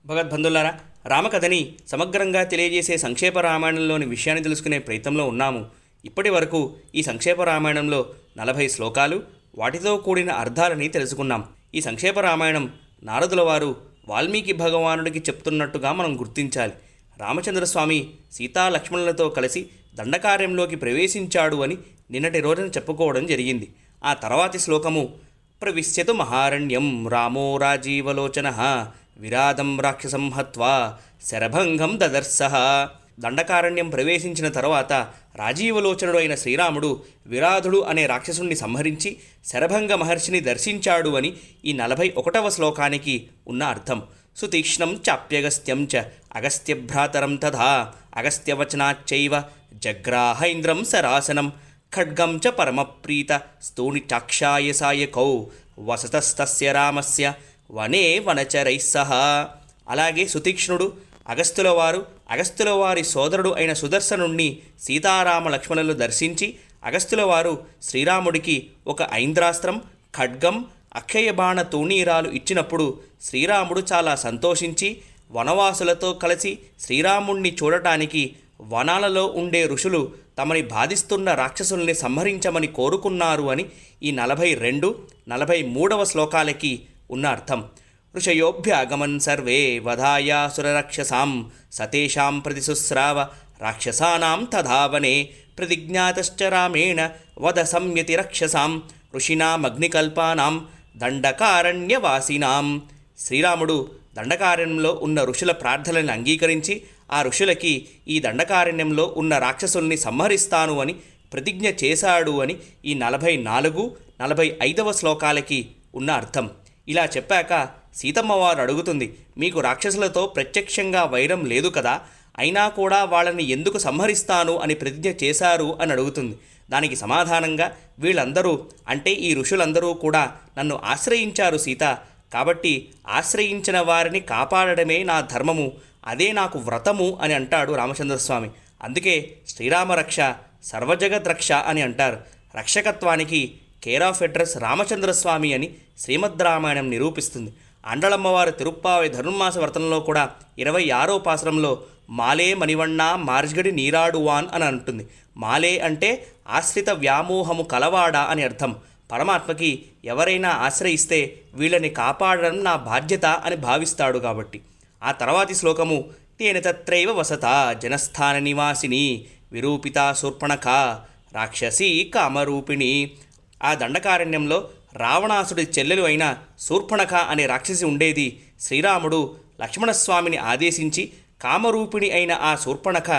భగవద్బంధులారా, రామకథని సమగ్రంగా తెలియజేసే సంక్షేప రామాయణంలోని విషయాన్ని తెలుసుకునే ప్రయత్నంలో ఉన్నాము. ఇప్పటి వరకు ఈ సంక్షేప రామాయణంలో 40 శ్లోకాలు, వాటితో కూడిన అర్థాలని తెలుసుకున్నాం. ఈ సంక్షేప రామాయణం నారదుల వారు వాల్మీకి భగవానుడికి చెప్తున్నట్టుగా మనం గుర్తించాలి. రామచంద్రస్వామి సీతా లక్ష్మణులతో కలిసి దండకార్యంలోకి ప్రవేశించాడు అని నిన్నటి రోజున చెప్పుకోవడం జరిగింది. ఆ తర్వాతి శ్లోకము ప్రవిశ్యతు మహారణ్యం రామో రాజీవలోచన విరాధం రాక్షసం హత్వా శరభంగం దదర్శః. దండకారణ్యం ప్రవేశించిన తర్వాత రాజీవలోచనుడు అయిన శ్రీరాముడు విరాధుడు అనే రాక్షసుణ్ణి సంహరించి శరభంగ మహర్షిని దర్శించాడు అని ఈ 41వ శ్లోకానికి ఉన్న అర్థం. సుతీక్ష్ణం చాప్యగస్త్యం చ అగస్త్యభ్రాతరం తథా అగస్త్యవచనాచ్చైవ జగ్రాహ ఇంద్రం సరాసనం ఖడ్గం చ పరమప్రీత స్తూణి చాక్షాయ సాయకౌ వసతస్తస్య రామస్య వనే వనచరైః సహా. అలాగే సుతీక్ష్ణుడు అగస్త్యుల వారి సోదరుడు అయిన సుదర్శనుణ్ణి సీతారామ లక్ష్మణులు దర్శించి అగస్త్యుల వారు శ్రీరాముడికి ఒక ఐంద్రాస్త్రం, ఖడ్గం, అక్షయ బాణ తూణీరాలు ఇచ్చినప్పుడు శ్రీరాముడు చాలా సంతోషించి వనవాసులతో కలిసి శ్రీరాముణ్ణి చూడటానికి వనాలలో ఉండే ఋషులు తమని బాధిస్తున్న రాక్షసుల్ని సంహరించమని కోరుకున్నారు అని ఈ 42, 43వ శ్లోకాలకి ఉన్న అర్థం. ఋషయోభ్యాగమన్ సర్వే వధాయాసురరక్షసాం సతేషాం ప్రతిశుస్రావ రాక్షసానాం తధావనే ప్రతిజ్ఞాతశ్చ రామేణ వద సంయతి రక్షసాం ఋషినామగ్నికల్పానాం దండకారణ్యవాసినాం. శ్రీరాముడు దండకారణ్యంలో ఉన్న ఋషుల ప్రార్థనలను అంగీకరించి ఆ ఋషులకి ఈ దండకారణ్యంలో ఉన్న రాక్షసుల్ని సంహరిస్తాను అని ప్రతిజ్ఞ చేశాడు అని ఈ 44, 45వ శ్లోకాలకి ఉన్న అర్థం. ఇలా చెప్పాక సీతమ్మవారు అడుగుతుంది, మీకు రాక్షసులతో ప్రత్యక్షంగా వైరం లేదు కదా, అయినా కూడా వాళ్ళని ఎందుకు సంహరిస్తాను అని ప్రతిజ్ఞ చేశారు అని అడుగుతుంది. దానికి సమాధానంగా వీళ్ళందరూ అంటే ఈ ఋషులందరూ కూడా నన్ను ఆశ్రయించారు సీత, కాబట్టి ఆశ్రయించిన వారిని కాపాడడమే నా ధర్మము, అదే నాకు వ్రతము అని అంటాడు రామచంద్రస్వామి. అందుకే శ్రీరామరక్ష సర్వజగద్రక్ష అని అంటారు. రక్షకత్వానికి కేర్ ఆఫ్ అడ్రస్ రామచంద్రస్వామి అని శ్రీమద్ రామాయణం నిరూపిస్తుంది. అండళమ్మవారి తిరుప్పావై ధనుర్మాస వ్రతంలో కూడా 26వ పాసురంలో మాలే మణివన్నా మార్జ్గడి నీరాడువాన్ అని అంటుంది. మాలే అంటే ఆశ్రిత వ్యామోహము కలవాడా అని అర్థం. పరమాత్మకి ఎవరైనా ఆశ్రయిస్తే వీళ్ళని కాపాడడం నా బాధ్యత అని భావిస్తాడు కాబట్టి. ఆ తర్వాతి శ్లోకము తేన తత్రైవ వసత జనస్థాన నివాసిని విరూపిత శూర్పణఖ రాక్షసీ కామరూపిణి. ఆ దండకారణ్యంలో రావణాసుడి చెల్లెలు అయిన శూర్పణఖ అనే రాక్షసి ఉండేది. శ్రీరాముడు లక్ష్మణస్వామిని ఆదేశించి కామరూపిణి అయిన ఆ శూర్పణఖ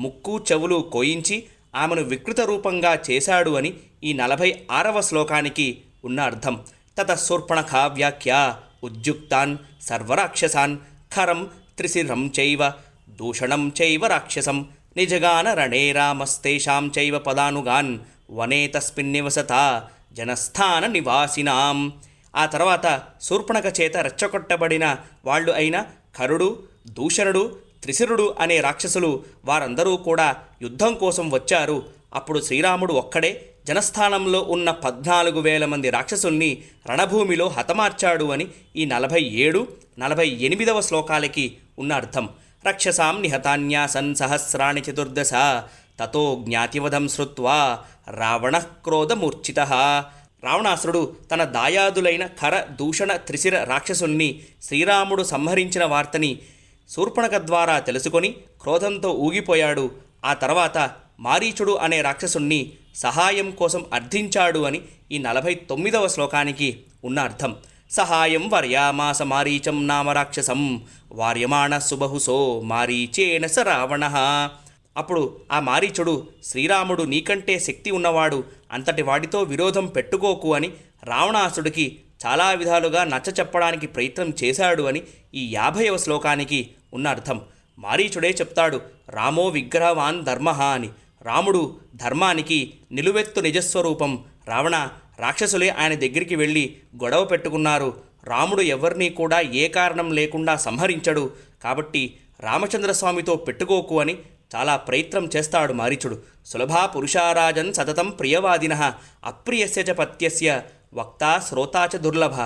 ముక్కు చెవులు కోయించి ఆమెను వికృత రూపంగా చేశాడు అని ఈ 46వ శ్లోకానికి ఉన్న అర్థం. తతశూర్పణఖ వ్యాఖ్య ఉద్యుక్తాన్ సర్వరాక్షసాన్ ఖరం త్రిశిరం చైవ దూషణం చైవ రాక్షసం నిజగాన రణే రామస్తేషాం చైవ పదానుగాన్ వనే తస్మిన్ నివసత జనస్థాన నివాసినాం. ఆ తర్వాత శూర్పణఖ చేత రెచ్చగొట్టబడిన వాళ్ళు అయిన ఖరుడు, దూషణుడు, త్రిశిరుడు అనే రాక్షసులు వారందరూ కూడా యుద్ధం కోసం వచ్చారు. అప్పుడు శ్రీరాముడు ఒక్కడే జనస్థానంలో ఉన్న 14,000 మంది రాక్షసుల్ని రణభూమిలో హతమార్చాడు అని ఈ 47, 48వ శ్లోకాలకి ఉన్న అర్థం. రక్షసాం నిహతాన్యాసన్ సహస్రాణి చతుర్దశ తతో జ్ఞాతివధం శ్రుత్వా రావణ క్రోధమూర్ఛితః. రావణాసురుడు తన దాయాదులైన ఖర, దూషణ, త్రిశిర రాక్షసుల్ని శ్రీరాముడు సంహరించిన వార్తని శూర్పణఖ ద్వారా తెలుసుకొని క్రోధంతో ఊగిపోయాడు. ఆ తర్వాత మారీచుడు అనే రాక్షసుణ్ణి సహాయం కోసం అర్థించాడు అని ఈ 49వ శ్లోకానికి ఉన్న అర్థం. సహాయం వర్యామాస మారీచం నామ రాక్షసం వార్యమాణ సుబహుసో మారీచేన స రావణః. అప్పుడు ఆ మారీచుడు శ్రీరాముడు నీకంటే శక్తి ఉన్నవాడు, అంతటి వాడితో విరోధం పెట్టుకోకు అని రావణాసుడికి చాలా విధాలుగా నచ్చ చెప్పడానికి ప్రయత్నం చేశాడు అని ఈ 50వ శ్లోకానికి ఉన్న అర్థం. మారీచుడే చెప్తాడు, రామో విగ్రహవాన్ ధర్మః అని. రాముడు ధర్మానికి నిలువెత్తు నిజస్వరూపం. రావణ రాక్షసులే ఆయన దగ్గరికి వెళ్ళి గొడవ పెట్టుకున్నారు. రాముడు ఎవరినీ కూడా ఏ కారణం లేకుండా సంహరించడు, కాబట్టి రామచంద్రస్వామితో పెట్టుకోకు అని చాలా ప్రయత్నం చేస్తాడు మారీచుడు. సులభా పురుషారాజన్ సతతం ప్రియవాదినః అప్రియస్య చ పత్యస్య వక్తా శ్రోతా చ దుర్లభ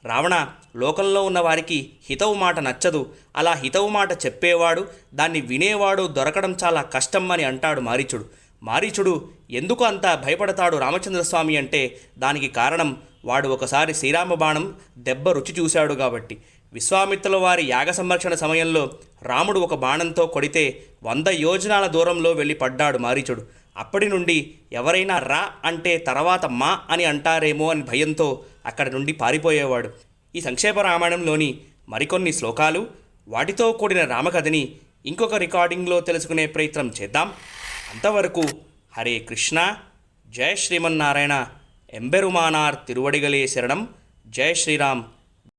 రావణ, లోకంలో ఉన్న వారికి హితవు మాట నచ్చదు. అలా హితవు మాట చెప్పేవాడు, దాన్ని వినేవాడు దొరకడం చాలా కష్టం అని అంటాడు మారీచుడు. మారీచుడు ఎందుకు అంత భయపడతాడు రామచంద్రస్వామి అంటే దానికి కారణం వాడు ఒకసారి శ్రీరామ బాణం దెబ్బ రుచి చూశాడు కాబట్టి. విశ్వామిత్రుల వారి యాగ సంరక్షణ సమయంలో రాముడు ఒక బాణంతో కొడితే 100 యోజనాల దూరంలో వెళ్ళి పడ్డాడు మారీచుడు. అప్పటి నుండి ఎవరైనా రా అంటే తర్వాత మా అని అంటారేమో అని భయంతో అక్కడి నుండి పారిపోయేవాడు. ఈ సంక్షేప రామాయణంలోని మరికొన్ని శ్లోకాలు, వాటితో కూడిన రామకథని ఇంకొక రికార్డింగ్లో తెలుసుకునే ప్రయత్నం చేద్దాం. అంతవరకు హరే కృష్ణ, జయ శ్రీమన్నారాయణ, ఎంబెరుమానార్ తిరువడిగలే శరణం, జయ శ్రీరామ్.